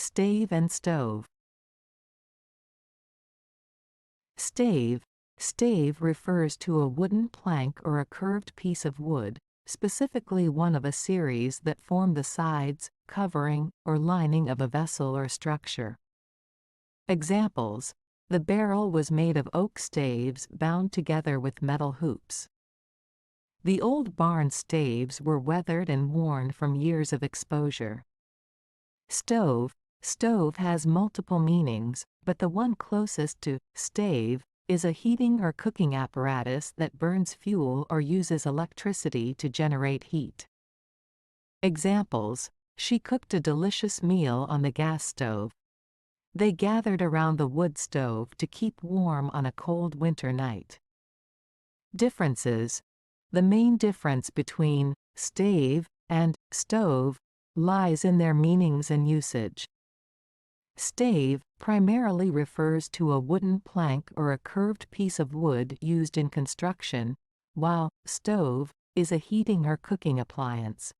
stave and stove. Stave. Stave refers to a wooden plank or a curved piece of wood, specifically one of a series that form the sides, covering, or lining of a vessel or structure. Examples: the barrel was made of oak staves bound together with metal hoops. The old barn staves were weathered and worn from years of exposure. Stove. Stove has multiple meanings, but the one closest to stave is a heating or cooking apparatus that burns fuel or uses electricity to generate heat. Examples: she cooked a delicious meal on the gas stove. They gathered around the wood stove to keep warm on a cold winter night. Differences. The main difference between stave and stove lies in their meanings and usage. Stave primarily refers to a wooden plank or a curved piece of wood used in construction, while stove is a heating or cooking appliance.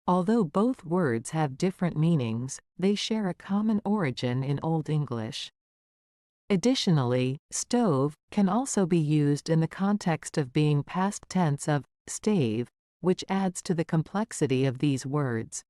Although both words have different meanings, they share a common origin in Old English. Additionally, stove can also be used in the context of being past tense of stave, which adds to the complexity of these words.